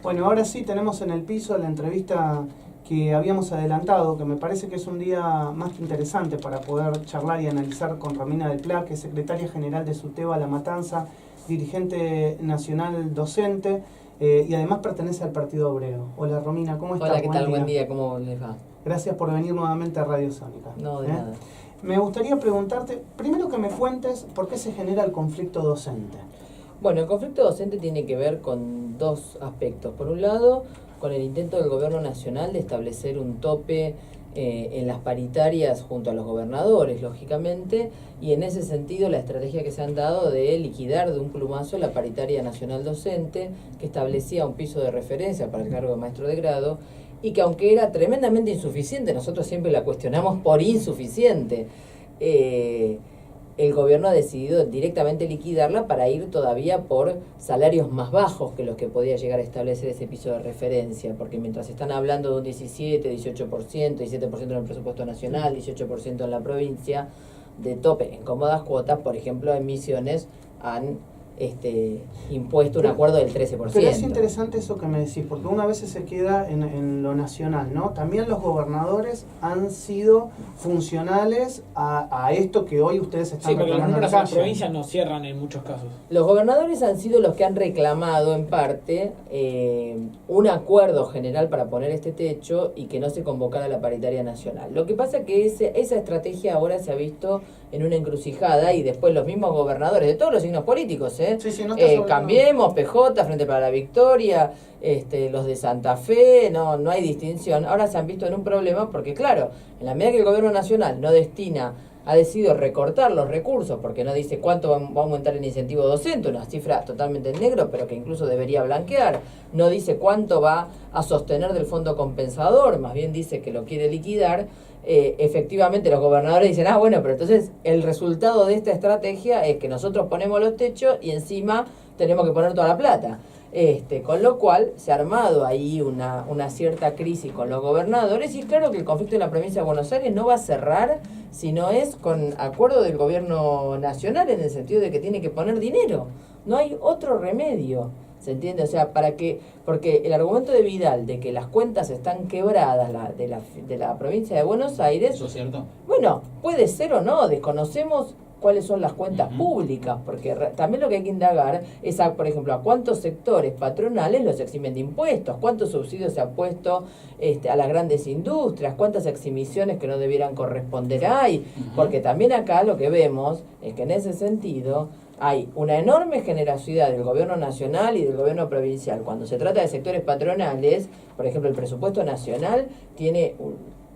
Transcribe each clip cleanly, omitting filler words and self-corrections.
Bueno, ahora sí tenemos en el piso la entrevista que habíamos adelantado, que me parece que es un día más que interesante para poder charlar y analizar con Romina del Pla, que es secretaria general de SUTEBA La Matanza, dirigente nacional docente y además pertenece al Partido Obrero. Hola Romina, ¿cómo estás? Hola, ¿qué tal? Buen día, ¿cómo les va? Gracias por venir nuevamente a Radio Sónica. No, de nada. Me gustaría preguntarte, primero que me cuentes por qué se genera el conflicto docente. Bueno, el conflicto docente tiene que ver con dos aspectos. Por un lado, con el intento del gobierno nacional de establecer un tope en las paritarias junto a los gobernadores, lógicamente, y en ese sentido la estrategia que se han dado de liquidar de un plumazo la paritaria nacional docente, que establecía un piso de referencia para el cargo de maestro de grado, y que aunque era tremendamente insuficiente, nosotros siempre la cuestionamos por insuficiente, el gobierno ha decidido directamente liquidarla para ir todavía por salarios más bajos que los que podía llegar a establecer ese piso de referencia, porque mientras están hablando de un 17, 18%, 17% en el presupuesto nacional, 18% en la provincia, de tope en cómodas cuotas, por ejemplo, en Misiones han impuesto un acuerdo del 13%. Pero es interesante eso que me decís, porque una vez se queda en lo nacional, ¿no? También los gobernadores han sido funcionales a esto que hoy ustedes están reclamando. Sí, porque los números en la provincia no cierran en muchos casos. Los gobernadores han sido los que han reclamado, en parte, un acuerdo general para poner este techo y que no se convocara la paritaria nacional. Lo que pasa es que esa estrategia ahora se ha visto en una encrucijada y después los mismos gobernadores de todos los signos políticos, Sí, no Cambiemos, PJ, Frente para la Victoria, los de Santa Fe, no hay distinción. Ahora se han visto en un problema porque, claro, en la medida que el gobierno nacional ha decidido recortar los recursos porque no dice cuánto va a aumentar el incentivo docente, una cifra totalmente en negro, pero que incluso debería blanquear, no dice cuánto va a sostener del fondo compensador, más bien dice que lo quiere liquidar. Efectivamente los gobernadores dicen, bueno, pero entonces el resultado de esta estrategia es que nosotros ponemos los techos y encima tenemos que poner toda la plata. Con lo cual se ha armado ahí una cierta crisis con los gobernadores, y es claro que el conflicto en la provincia de Buenos Aires no va a cerrar si no es con acuerdo del gobierno nacional, en el sentido de que tiene que poner dinero. No hay otro remedio, ¿se entiende? O sea, porque el argumento de Vidal de que las cuentas están quebradas de la provincia de Buenos Aires... ¿Eso es cierto? Bueno, puede ser o no, desconocemos cuáles son las cuentas públicas, porque también lo que hay que indagar es, por ejemplo, a cuántos sectores patronales los eximen de impuestos, cuántos subsidios se ha puesto a las grandes industrias, cuántas exhibiciones que no debieran corresponder hay, porque también acá lo que vemos es que en ese sentido hay una enorme generosidad del gobierno nacional y del gobierno provincial. Cuando se trata de sectores patronales, por ejemplo, el presupuesto nacional tiene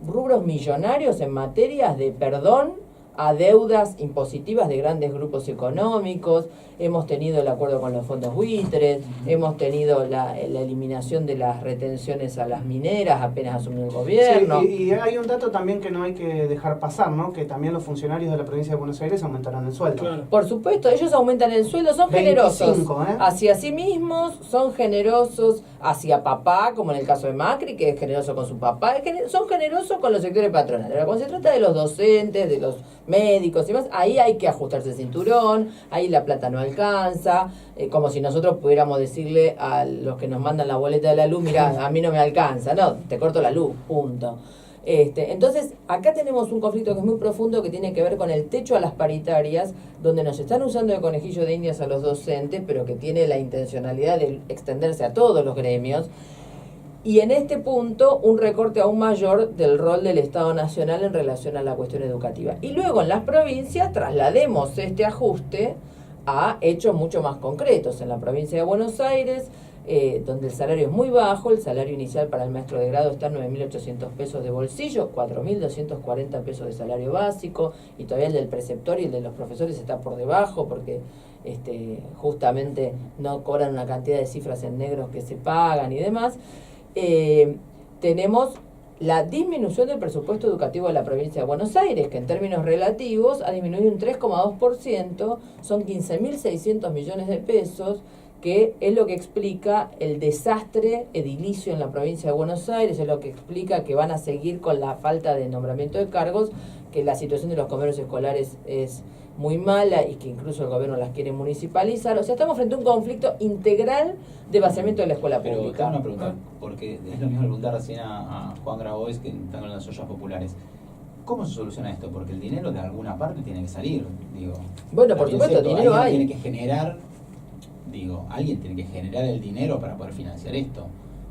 rubros millonarios en materias de perdón a deudas impositivas de grandes grupos económicos, hemos tenido el acuerdo con los fondos buitres, hemos tenido la eliminación de las retenciones a las mineras apenas asumió el gobierno. Sí, y hay un dato también que no hay que dejar pasar, ¿no? Que también los funcionarios de la provincia de Buenos Aires aumentaron el sueldo. Claro. Por supuesto, ellos aumentan el sueldo, son 25, generosos hacia sí mismos, son generosos hacia papá, como en el caso de Macri, que es generoso con su papá, son generosos con los sectores patronales. Ahora, cuando se trata de los docentes, de los médicos y demás, ahí hay que ajustarse el cinturón, ahí la plata no alcanza, como si nosotros pudiéramos decirle a los que nos mandan la boleta de la luz, mira, a mí no me alcanza, no, te corto la luz, punto. Entonces, acá tenemos un conflicto que es muy profundo, que tiene que ver con el techo a las paritarias, donde nos están usando de conejillo de indias a los docentes, pero que tiene la intencionalidad de extenderse a todos los gremios. Y en este punto, un recorte aún mayor del rol del Estado Nacional en relación a la cuestión educativa. Y luego en las provincias traslademos este ajuste a hechos mucho más concretos. En la provincia de Buenos Aires, donde el salario es muy bajo, el salario inicial para el maestro de grado está en 9.800 pesos de bolsillo, 4.240 pesos de salario básico, y todavía el del preceptor y el de los profesores está por debajo, porque justamente no cobran una cantidad de cifras en negros que se pagan y demás. Tenemos la disminución del presupuesto educativo de la provincia de Buenos Aires, que en términos relativos ha disminuido un 3,2%, son 15.600 millones de pesos, que es lo que explica el desastre edilicio en la provincia de Buenos Aires, es lo que explica que van a seguir con la falta de nombramiento de cargos, que la situación de los comedores escolares es muy mala y que incluso el gobierno las quiere municipalizar. O sea, estamos frente a un conflicto integral de vaciamiento de la escuela Pero pública. tengo una pregunta, porque es lo mismo que preguntar recién a Juan Grabois, que están con las ollas populares. ¿Cómo se soluciona esto? Porque el dinero de alguna parte tiene que salir, digo. Bueno, por También supuesto, cierto, dinero alguien hay. tiene que generar, alguien tiene que generar el dinero para poder financiar esto.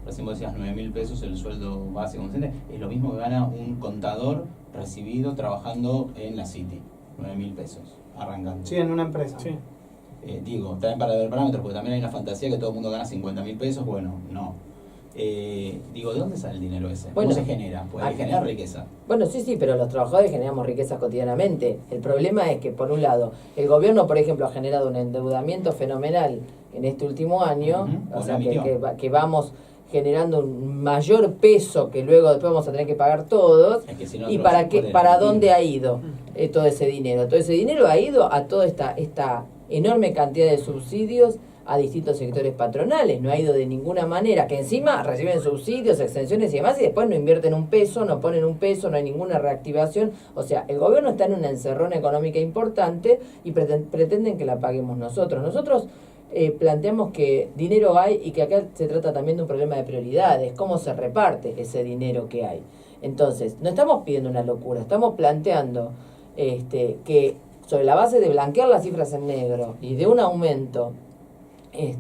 Recién vos decías 9.000 pesos el sueldo básico docente, es lo mismo que gana un contador recibido trabajando en la City, 9.000 pesos, arrancando. Sí, en una empresa. Sí. También para ver parámetros, porque también hay una fantasía que todo el mundo gana 50.000 pesos, bueno, no. ¿De dónde sale el dinero ese? Bueno, ¿Cómo se genera? Pues hay generar riqueza. Bueno, sí, pero los trabajadores generamos riquezas cotidianamente. El problema es que, por un lado, el gobierno, por ejemplo, ha generado un endeudamiento fenomenal en este último año, o sea, que vamos generando un mayor peso que luego después vamos a tener que pagar todos. Es que si no, ¿Y para dónde ha ido todo ese dinero? Todo ese dinero ha ido a toda esta enorme cantidad de subsidios a distintos sectores patronales, no ha ido de ninguna manera, que encima reciben subsidios, extensiones y demás, y después no invierten un peso, no ponen un peso, no hay ninguna reactivación. O sea, el gobierno está en una encerrona económica importante y pretenden que la paguemos nosotros. Nosotros planteamos que dinero hay y que acá se trata también de un problema de prioridades, cómo se reparte ese dinero que hay. Entonces, no estamos pidiendo una locura, estamos planteando que sobre la base de blanquear las cifras en negro y de un aumento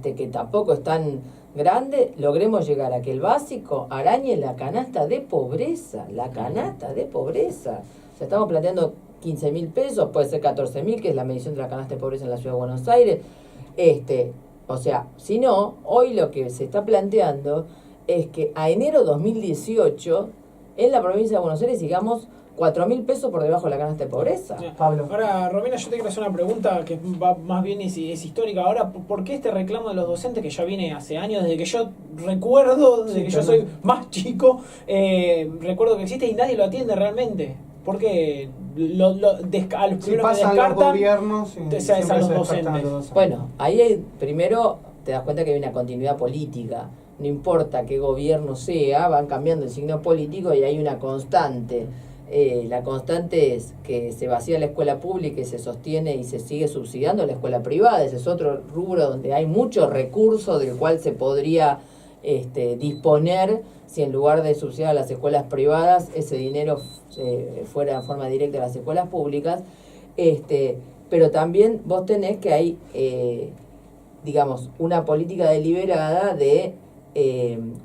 que tampoco es tan grande, logremos llegar a que el básico arañe la canasta de pobreza, O sea, estamos planteando 15.000 pesos, puede ser 14.000, que es la medición de la canasta de pobreza en la ciudad de Buenos Aires. O sea, si no, hoy lo que se está planteando es que a enero 2018, en la provincia de Buenos Aires, sigamos 4.000 pesos por debajo de la canasta de pobreza. Pablo. Ahora, Romina, yo te quiero hacer una pregunta que va más bien es histórica. Ahora, ¿por qué este reclamo de los docentes que ya viene hace años, desde que yo recuerdo, desde que yo soy más chico, recuerdo que existe y nadie lo atiende realmente? Porque a los primeros que descartan, los gobiernos es a los docentes. Bueno, ahí primero te das cuenta que hay una continuidad política. No importa qué gobierno sea, van cambiando el signo político y hay una constante. La constante es que se vacía la escuela pública y se sostiene y se sigue subsidiando la escuela privada. Ese es otro rubro donde hay mucho recurso del cual se podría disponer si en lugar de subsidiar a las escuelas privadas ese dinero fuera en forma directa a las escuelas públicas. Pero también vos tenés que hay una política deliberada de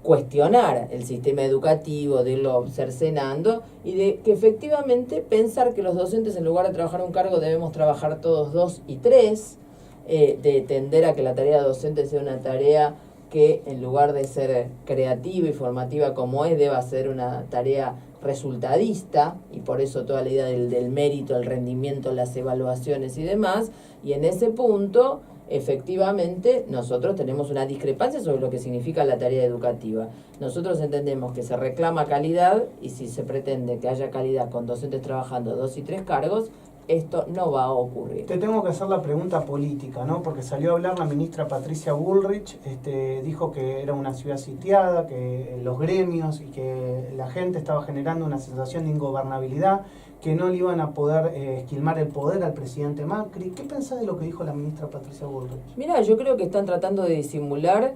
cuestionar el sistema educativo, de irlo cercenando y de que efectivamente pensar que los docentes en lugar de trabajar un cargo debemos trabajar todos 2 y 3, de tender a que la tarea docente sea una tarea que en lugar de ser creativa y formativa como es, deba ser una tarea resultadista, y por eso toda la idea del mérito, el rendimiento, las evaluaciones y demás. Y en ese punto efectivamente nosotros tenemos una discrepancia sobre lo que significa la tarea educativa. Nosotros entendemos que se reclama calidad, y si se pretende que haya calidad con docentes trabajando 2 y 3 cargos, esto no va a ocurrir. Te tengo que hacer la pregunta política, ¿no? Porque salió a hablar la ministra Patricia Bullrich, dijo que era una ciudad sitiada, que los gremios y que la gente estaba generando una sensación de ingobernabilidad, que no le iban a poder esquilmar el poder al presidente Macri. ¿Qué pensás de lo que dijo la ministra Patricia Bullrich? Mira, yo creo que están tratando de disimular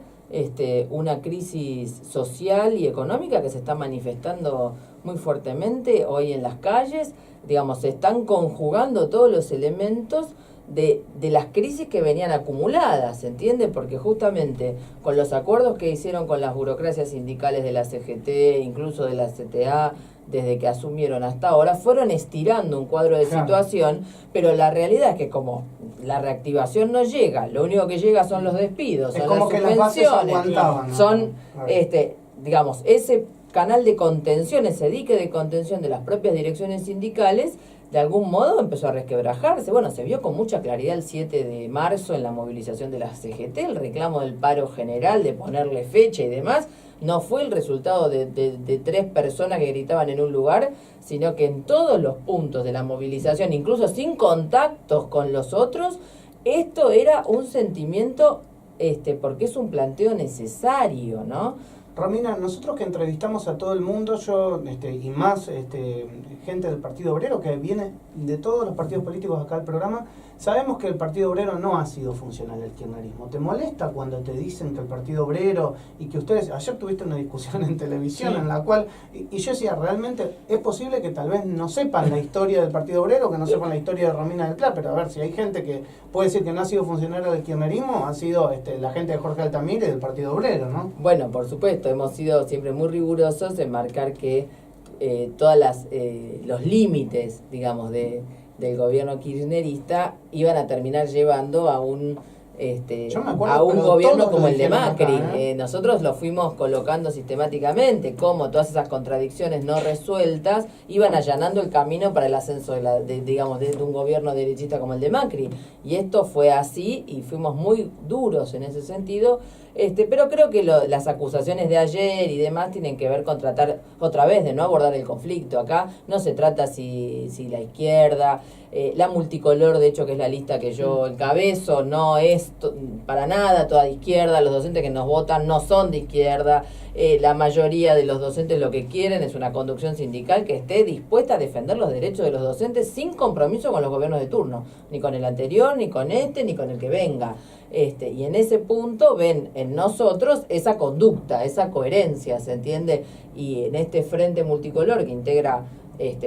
una crisis social y económica que se está manifestando muy fuertemente hoy en las calles. Digamos, se están conjugando todos los elementos de las crisis que venían acumuladas, ¿se entiende? Porque justamente con los acuerdos que hicieron con las burocracias sindicales de la CGT, incluso de la CTA, desde que asumieron hasta ahora, fueron estirando un cuadro de situación, pero la realidad es que como la reactivación no llega, lo único que llega son los despidos, son como las que las bases aguantaban, ¿no? son, digamos, ese canal de contención, ese dique de contención de las propias direcciones sindicales, de algún modo empezó a resquebrajarse. Bueno, se vio con mucha claridad el 7 de marzo en la movilización de la CGT, el reclamo del paro general, de ponerle fecha y demás, no fue el resultado de 3 personas que gritaban en un lugar, sino que en todos los puntos de la movilización, incluso sin contactos con los otros, esto era un sentimiento porque es un planteo necesario, ¿no? Romina, nosotros que entrevistamos a todo el mundo, yo y más gente del Partido Obrero que viene de todos los partidos políticos acá al programa, sabemos que el Partido Obrero no ha sido funcional al kirchnerismo. ¿Te molesta cuando te dicen que el Partido Obrero y que ustedes, ayer tuviste una discusión en televisión en la cual, y yo decía, realmente es posible que tal vez no sepan la historia del Partido Obrero, que no sepan la historia de Romina del Pla, pero a ver, si hay gente que puede decir que no ha sido funcionario del kirchnerismo, ha sido la gente de Jorge Altamira y del Partido Obrero, ¿no? Bueno, por supuesto, hemos sido siempre muy rigurosos en marcar que todas los límites, digamos, del gobierno kirchnerista iban a terminar llevando a un gobierno como el de Macri. Nosotros lo fuimos colocando sistemáticamente, como todas esas contradicciones no resueltas iban allanando el camino para el ascenso de un gobierno derechista como el de Macri. Y esto fue así y fuimos muy duros en ese sentido. Pero creo que las acusaciones de ayer y demás tienen que ver con tratar otra vez de no abordar el conflicto. Acá no se trata si la izquierda, la multicolor, de hecho, que es la lista que yo encabezo, no es para nada toda de izquierda. Los docentes que nos votan no son de izquierda. La mayoría de los docentes lo que quieren es una conducción sindical que esté dispuesta a defender los derechos de los docentes sin compromiso con los gobiernos de turno, ni con el anterior, ni con ni con el que venga. Y en ese punto ven en nosotros esa conducta, esa coherencia, ¿se entiende? Y en este frente multicolor que integra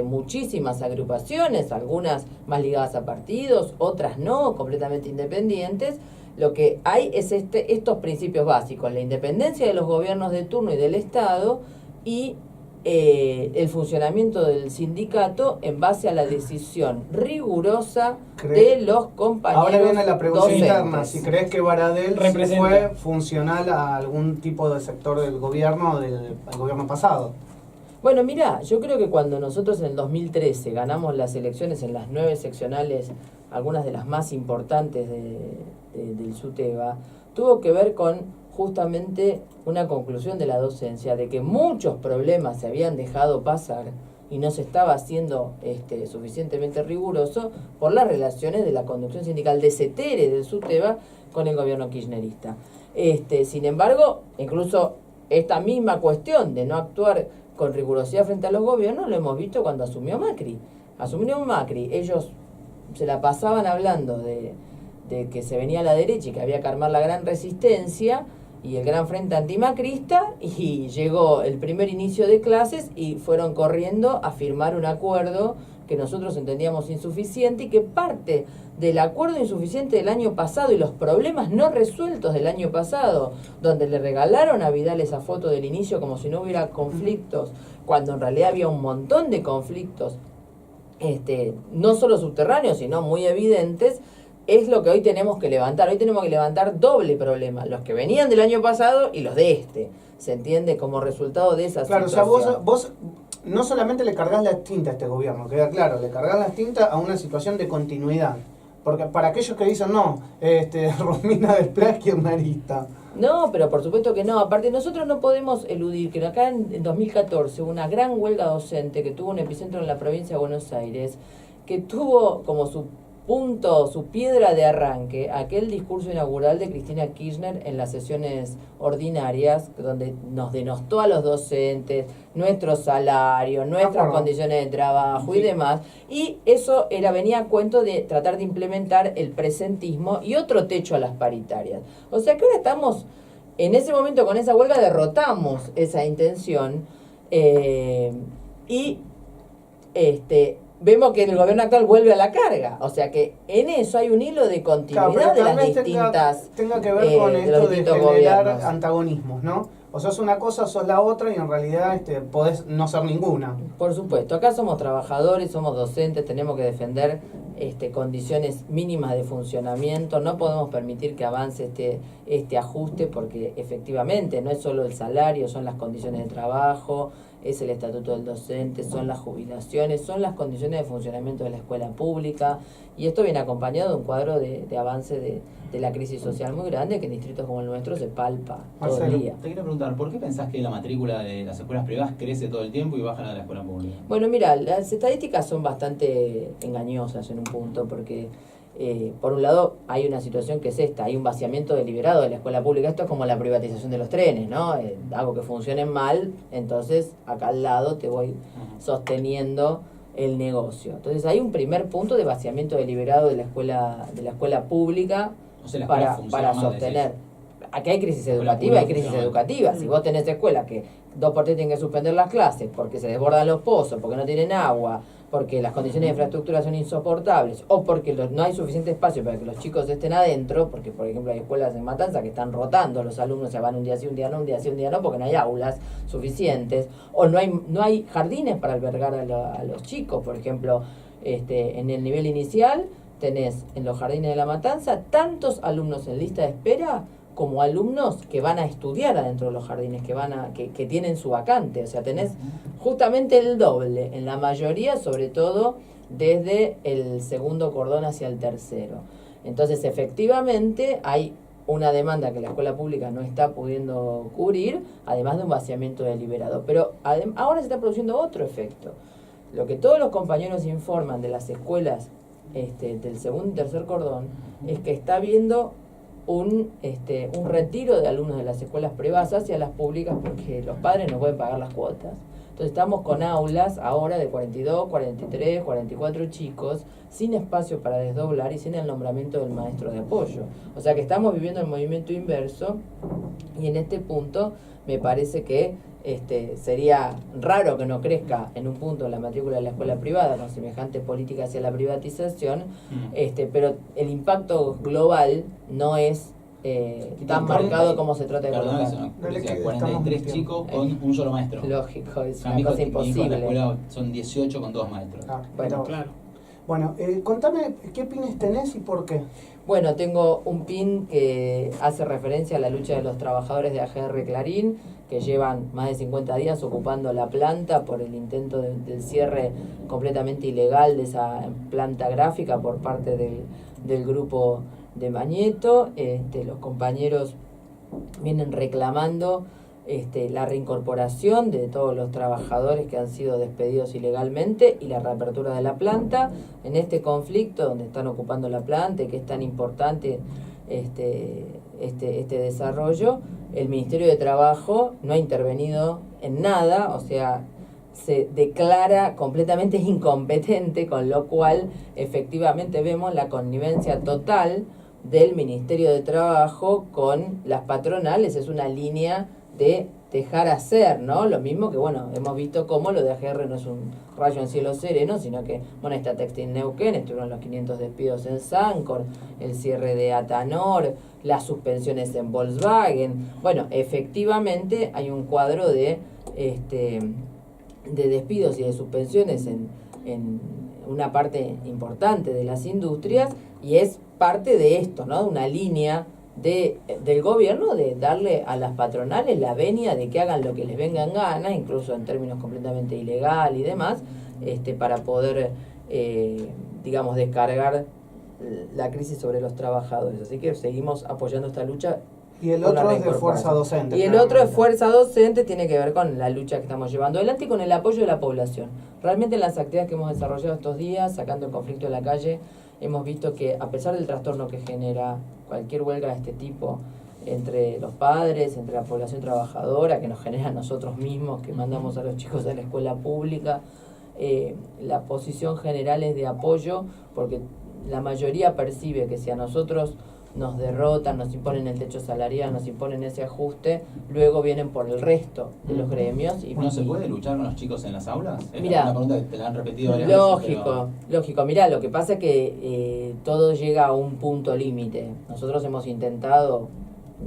muchísimas agrupaciones, algunas más ligadas a partidos, otras no, completamente independientes, lo que hay es estos principios básicos: la independencia de los gobiernos de turno y del Estado, y el funcionamiento del sindicato en base a la decisión rigurosa de los compañeros. Ahora viene la pregunta docentes. interna: si crees que Baradel sí fue funcional a algún tipo de sector del gobierno al gobierno pasado. Bueno, mira, yo creo que cuando nosotros en el 2013 ganamos las elecciones en las 9 seccionales, algunas de las más importantes del SUTEBA, tuvo que ver con justamente una conclusión de la docencia de que muchos problemas se habían dejado pasar y no se estaba haciendo suficientemente riguroso por las relaciones de la conducción sindical de CETERE del SUTEBA con el gobierno kirchnerista. Sin embargo, incluso esta misma cuestión de no actuar con rigurosidad frente a los gobiernos lo hemos visto cuando asumió Macri. Asumió Macri, ellos se la pasaban hablando de que se venía a la derecha y que había que armar la gran resistencia y el gran frente antimacrista, y llegó el primer inicio de clases y fueron corriendo a firmar un acuerdo que nosotros entendíamos insuficiente, y que parte del acuerdo insuficiente del año pasado y los problemas no resueltos del año pasado, donde le regalaron a Vidal esa foto del inicio como si no hubiera conflictos, cuando en realidad había un montón de conflictos, no solo subterráneos, sino muy evidentes, es lo que hoy tenemos que levantar. Hoy tenemos que levantar doble problema: los que venían del año pasado y los de ¿se entiende? Como resultado de esa situación. Claro, o sea, vos no solamente le cargas la tinta a este gobierno, queda claro, le cargas la tinta a una situación de continuidad. Porque para aquellos que dicen, no, Romina del Pla es kirchnerista. No, pero por supuesto que no. Aparte, nosotros no podemos eludir que acá en 2014 hubo una gran huelga docente que tuvo un epicentro en la provincia de Buenos Aires, que tuvo como su piedra de arranque aquel discurso inaugural de Cristina Kirchner en las sesiones ordinarias, donde nos denostó a los docentes, nuestros salarios, nuestras condiciones de trabajo y demás, y eso venía a cuento de tratar de implementar el presentismo y otro techo a las paritarias. O sea que ahora estamos, en ese momento con esa huelga derrotamos esa intención, vemos que el gobierno actual vuelve a la carga. O sea que en eso hay un hilo de continuidad de las distintas tenga que ver con esto de generar gobiernos. antagonismos, ¿no? O sos una cosa, sos la otra, y en realidad podés no ser ninguna. Por supuesto, acá somos trabajadores, somos docentes, tenemos que defender condiciones mínimas de funcionamiento. No podemos permitir que avance este ajuste, porque efectivamente no es solo el salario, son las condiciones de trabajo, es el estatuto del docente, son las jubilaciones, son las condiciones de funcionamiento de la escuela pública, y esto viene acompañado de un cuadro de avance de la crisis social muy grande que en distritos como el nuestro se palpa todo el día. Te quiero preguntar, ¿por qué pensás que la matrícula de las escuelas privadas crece todo el tiempo y baja la de la escuela pública? Bueno, mira, las estadísticas son bastante engañosas en un punto, porque por un lado hay una situación que es esta, hay un vaciamiento deliberado de la escuela pública. Esto es como la privatización de los trenes, ¿no? Algo que funcione mal, entonces acá al lado te voy sosteniendo el negocio. Entonces hay un primer punto de vaciamiento deliberado de la escuela pública, O sea, la escuela para funciona mal, sostener. decís. Aquí hay crisis La escuela educativa, hay pública crisis funciona mal. educativa. Si vos tenés escuelas que 2x3 tienen que suspender las clases porque se desbordan los pozos, porque no tienen agua, porque las condiciones de infraestructura son insoportables, o porque no hay suficiente espacio para que los chicos estén adentro, porque por ejemplo hay escuelas en Matanza que están rotando, los alumnos se van un día sí, un día no, un día sí, un día no, porque no hay aulas suficientes, o no hay jardines para albergar a los chicos. Por ejemplo, en el nivel inicial tenés en los jardines de La Matanza tantos alumnos en lista de espera como alumnos que van a estudiar adentro de los jardines, que tienen su vacante. O sea, tenés justamente el doble, en la mayoría, sobre todo desde el segundo cordón hacia el tercero. Entonces, efectivamente, hay una demanda que la escuela pública no está pudiendo cubrir, además de un vaciamiento deliberado. Pero ahora se está produciendo otro efecto. Lo que todos los compañeros informan de las escuelas del segundo y tercer cordón es que está habiendo un retiro de alumnos de las escuelas privadas hacia las públicas porque los padres no pueden pagar las cuotas. Entonces estamos con aulas ahora de 42, 43, 44 chicos sin espacio para desdoblar y sin el nombramiento del maestro de apoyo. O sea que estamos viviendo el movimiento inverso, y en este punto me parece que sería raro que no crezca en un punto la matrícula de la escuela privada con semejante política hacia la privatización, pero el impacto global no es tan marcado como se trata de Perdón, colocar. es una Dale, curiosidad, que 43 estamos chicos con un solo maestro. Lógico, es A una mi hijo, cosa mi hijo en la imposible. escuela son 18 con 2 maestros. Bueno, Claro. Bueno, contame qué pines tenés y por qué. Bueno, tengo un pin que hace referencia a la lucha de los trabajadores de AGR Clarín, que llevan más de 50 días ocupando la planta por el intento del cierre completamente ilegal de esa planta gráfica por parte del grupo de Mañeto. Los compañeros vienen reclamando la reincorporación de todos los trabajadores que han sido despedidos ilegalmente y la reapertura de la planta. En este conflicto donde están ocupando la planta y que es tan importante este desarrollo, el Ministerio de Trabajo no ha intervenido en nada, o sea, se declara completamente incompetente, con lo cual efectivamente vemos la connivencia total del Ministerio de Trabajo con las patronales. Es una línea de dejar hacer, ¿no? Lo mismo que, bueno, hemos visto cómo lo de AGR no es un rayo en cielo sereno, sino que, bueno, está Textil Neuquén, estuvieron los 500 despidos en Sancor, el cierre de Atanor, las suspensiones en Volkswagen. Bueno, efectivamente hay un cuadro de despidos y de suspensiones en una parte importante de las industrias, y es parte de esto, ¿no? Una línea del gobierno de darle a las patronales la venia de que hagan lo que les venga en gana, incluso en términos completamente ilegal y demás, para poder, digamos, descargar la crisis sobre los trabajadores. Así que seguimos apoyando esta lucha. Y el por la otro es de reincorporación. fuerza docente. Y el otro es fuerza docente, tiene que ver con la lucha que estamos llevando adelante y con el apoyo de la población. Realmente en las actividades que hemos desarrollado estos días, sacando el conflicto de la calle, hemos visto que a pesar del trastorno que genera cualquier huelga de este tipo entre los padres, entre la población trabajadora, que nos genera a nosotros mismos, que mandamos a los chicos a la escuela pública, la posición general es de apoyo, porque la mayoría percibe que si a nosotros nos derrotan, nos imponen el techo salarial, nos imponen ese ajuste, luego vienen por el resto de los gremios. Y ¿No se puede luchar con los chicos en las aulas? Es Mirá, una pregunta que te la han repetido varias veces. Lógico. Mirá, lo que pasa es que todo llega a un punto límite. Nosotros hemos intentado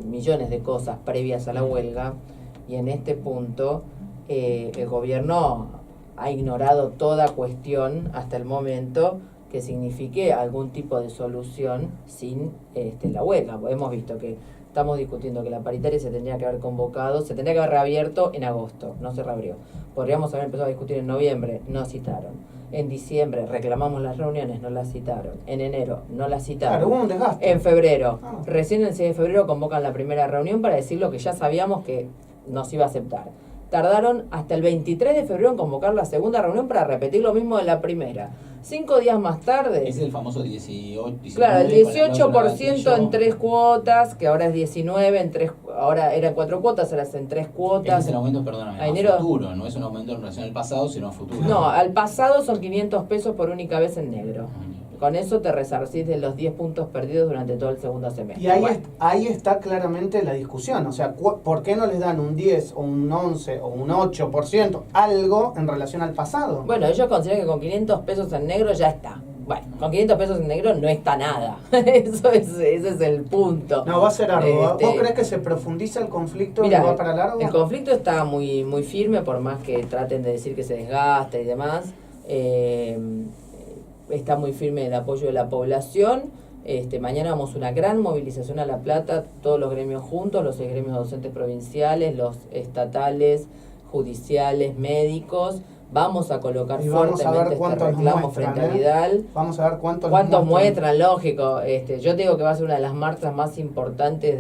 millones de cosas previas a la huelga, y en este punto el gobierno ha ignorado toda cuestión hasta el momento que signifique algún tipo de solución sin la huelga. Hemos visto que estamos discutiendo que la paritaria se tendría que haber convocado, se tendría que haber reabierto en agosto, no se reabrió. Podríamos haber empezado a discutir en noviembre, no citaron. En diciembre reclamamos las reuniones, no las citaron. En enero no las citaron. Claro, hubo un desgaste. En febrero, recién el 6 de febrero convocan la primera reunión para decir lo que ya sabíamos que nos iba a aceptar. Tardaron hasta el 23 de febrero en convocar la segunda reunión para repetir lo mismo de la primera. 5 días más tarde. Ese es el famoso 18, 19, Claro, el con la 18% en 3 cuotas, que ahora es 19, ahora eran 4 cuotas, ahora es en 3 cuotas. Ese es el aumento, perdóname, A enero. futuro, no es un aumento en relación al pasado, sino a futuro. No, al pasado son 500 pesos por única vez en negro. Con eso te resarcís de los 10 puntos perdidos durante todo el segundo semestre. Y ahí, Bueno, ahí está claramente la discusión. O sea, ¿por qué no les dan un 10 o un 11 o un 8%, algo en relación al pasado? bueno, ellos consideran que con 500 pesos en negro ya está. Bueno, con 500 pesos en negro no está nada. Ese es el punto. No, va a ser arduo. Este, ¿Vos crees que se profundiza el conflicto y Mira, va para largo? el conflicto está muy, muy firme, por más que traten de decir que se desgasta y demás. Está muy firme el apoyo de la población. Mañana vamos a una gran movilización a La Plata, todos los gremios juntos, los 6 gremios docentes provinciales, los estatales, judiciales, médicos. Vamos a colocar Y vamos a ver fuertemente este cuántos nos reclamo muestran, frente a Vidal. Vamos a ver cuántos Muestran, lógico. Yo digo que va a ser una de las marchas más importantes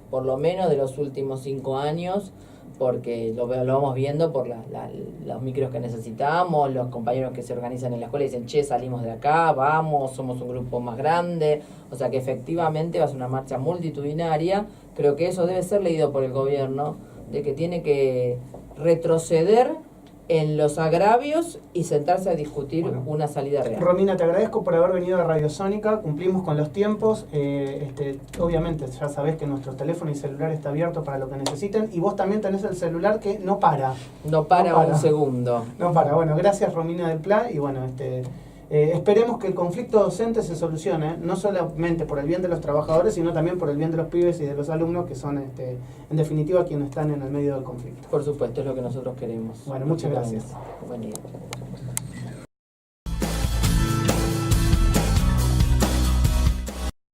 por lo menos de los últimos 5 años, porque lo vamos viendo por los micros que necesitamos, los compañeros que se organizan en la escuela y dicen, che, salimos de acá, vamos, somos un grupo más grande. O sea que efectivamente va a ser una marcha multitudinaria. Creo que eso debe ser leído por el gobierno, de que tiene que retroceder en los agravios y sentarse a discutir una salida real. Romina, te agradezco por haber venido a Radio Sónica, cumplimos con los tiempos, obviamente ya sabés que nuestro teléfono y celular está abierto para lo que necesiten, y vos también tenés el celular que no para. No para un segundo. No para, bueno, gracias Romina del Pla, y bueno, esperemos que el conflicto docente se solucione, no solamente por el bien de los trabajadores, sino también por el bien de los pibes y de los alumnos, que son en definitiva quienes están en el medio del conflicto. Por supuesto, es lo que nosotros queremos. Bueno, muchas gracias. Buen día.